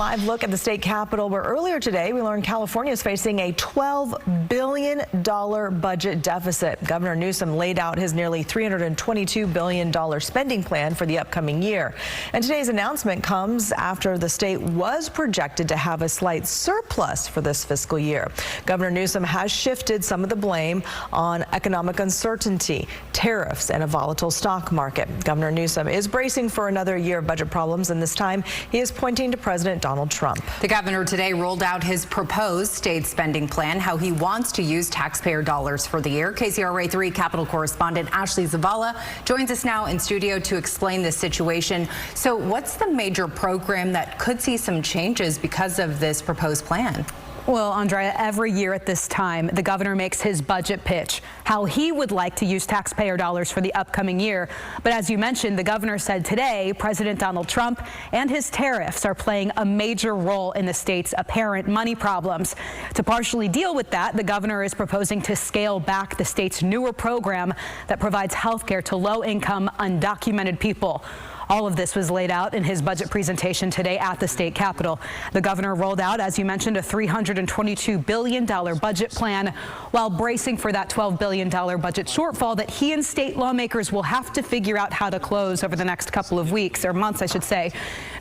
live look at the state capitol, where earlier today we learned California is facing a $12 billion budget deficit. Governor Newsom laid out his nearly $322 billion spending plan for the upcoming year. And today's announcement comes after the state was projected to have a slight surplus for this fiscal year. Governor Newsom has shifted some of the blame on economic uncertainty, tariffs, and a volatile stock market. Governor Newsom is bracing for another year of budget problems, and this time he is pointing to President Donald Trump. The governor today rolled out his proposed state spending plan, how he wants to use taxpayer dollars for the year. KCRA 3 Capitol correspondent Ashley Zavala joins us now in studio to explain this situation. So what's the major program that could see some changes because of this proposed plan? Well, Andrea, every year at this time, the governor makes his budget pitch, how he would like to use taxpayer dollars for the upcoming year. But as you mentioned, the governor said today President Donald Trump and his tariffs are playing a major role in the state's apparent money problems. To partially deal with that, the governor is proposing to scale back the state's newer program that provides health care to low-income, undocumented people. All of this was laid out in his budget presentation today at the state capitol. The governor rolled out, as you mentioned, a $322 billion budget plan while bracing for that $12 billion budget shortfall that he and state lawmakers will have to figure out how to close over the next couple of weeks, or months, I should say.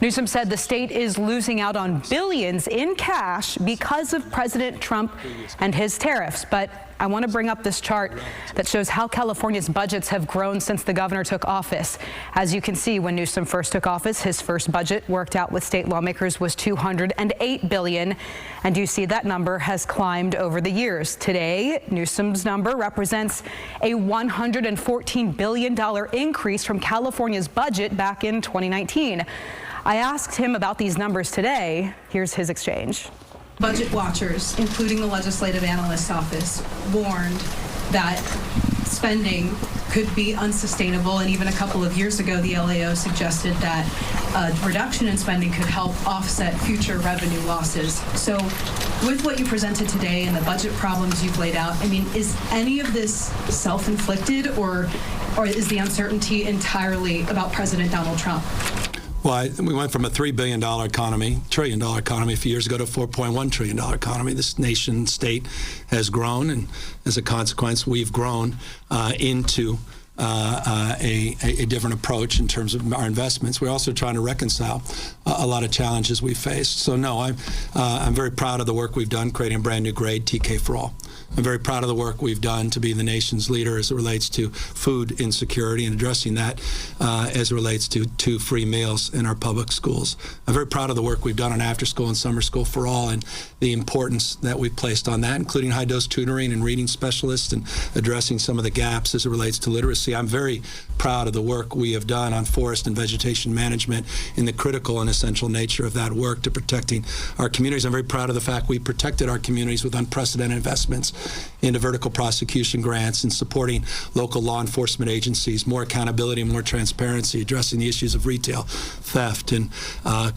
Newsom said the state is losing out on billions in cash because of President Trump and his tariffs. But I want to bring up this chart that shows how California's budgets have grown since the governor took office. As you can see, when Newsom first took office, his first budget worked out with state lawmakers was $208 billion. And you see that number has climbed over the years. Today, Newsom's number represents a $114 billion increase from California's budget back in 2019. I asked him about these numbers today. Here's his exchange. Budget watchers, including the Legislative Analyst's Office, warned that spending could be unsustainable, and even a couple of years ago, the LAO suggested that a reduction in spending could help offset future revenue losses. So with what you presented today and the budget problems you've laid out, I mean, is any of this self-inflicted, or is the uncertainty entirely about President Donald Trump? Well, we went from a $3 billion trillion dollar economy a few years ago to a $4.1 trillion economy. This nation state has grown, and as a consequence, we've grown into a different approach in terms of our investments. We're also trying to reconcile a lot of challenges we faced. So no, I'm very proud of the work we've done creating a brand new grade, TK for All. I'm very proud of the work we've done to be the nation's leader as it relates to food insecurity and addressing that as it relates to free meals in our public schools. I'm very proud of the work we've done on after school and summer school for all, and the importance that we've placed on that, including high-dose tutoring and reading specialists and addressing some of the gaps as it relates to literacy. I'm very proud of the work we have done on forest and vegetation management in the critical and essential nature of that work to protecting our communities. I'm very proud of the fact we protected our communities with unprecedented investments into vertical prosecution grants and supporting local law enforcement agencies, more accountability, more transparency, addressing the issues of retail, theft, and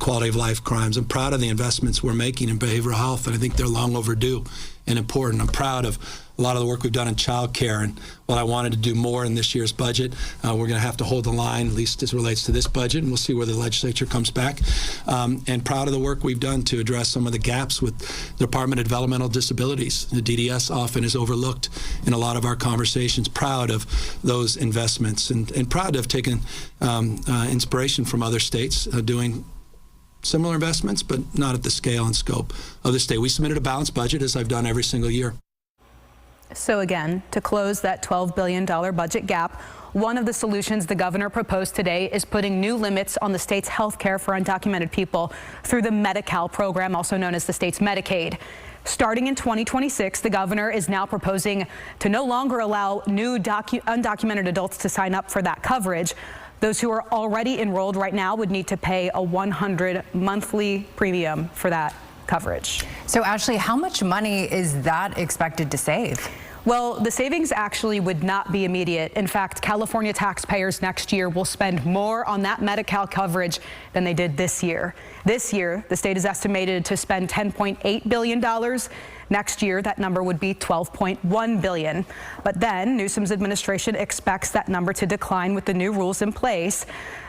quality of life crimes. I'm proud of the investments we're making in behavioral health, and I think they're long overdue and important. I'm proud of a lot of the work we've done in child care, and while I wanted to do more in this year's budget, we're going to have to hold the line, at least as it relates to this budget, and we'll see where the legislature comes back. And proud of the work we've done to address some of the gaps with the Department of Developmental Disabilities. The DDS often is overlooked in a lot of our conversations. Proud of those investments, and proud to have taken inspiration from other states doing similar investments, but not at the scale and scope of the state. We submitted a balanced budget, as I've done every single year. So again, to close that $12 billion budget gap, one of the solutions the governor proposed today is putting new limits on the state's health care for undocumented people through the Medi-Cal program, also known as the state's Medicaid. Starting in 2026, the governor is now proposing to no longer allow new undocumented adults to sign up for that coverage. Those who are already enrolled right now would need to pay a $100 monthly premium for that coverage. So Ashley, how much money is that expected to save? Well, the savings actually would not be immediate. In fact, California taxpayers next year will spend more on that Medi-Cal coverage than they did this year. This year, the state is estimated to spend $10.8 billion. Next year, that number would be $12.1 billion. But then Newsom's administration expects that number to decline with the new rules in place.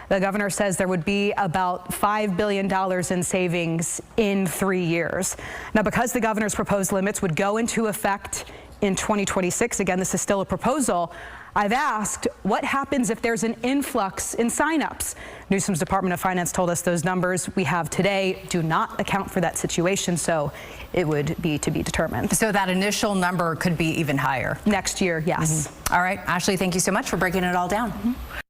The governor says there would be about $5 billion in savings in 3 years. Now, because the governor's proposed limits would go into effect in 2026, again, this is still a proposal, I've asked what happens if there's an influx in signups. Newsom's Department of Finance told us those numbers we have today do not account for that situation, so it would be to be determined. So that initial number could be even higher. Next year, yes. All right, Ashley, thank you so much for breaking it all down.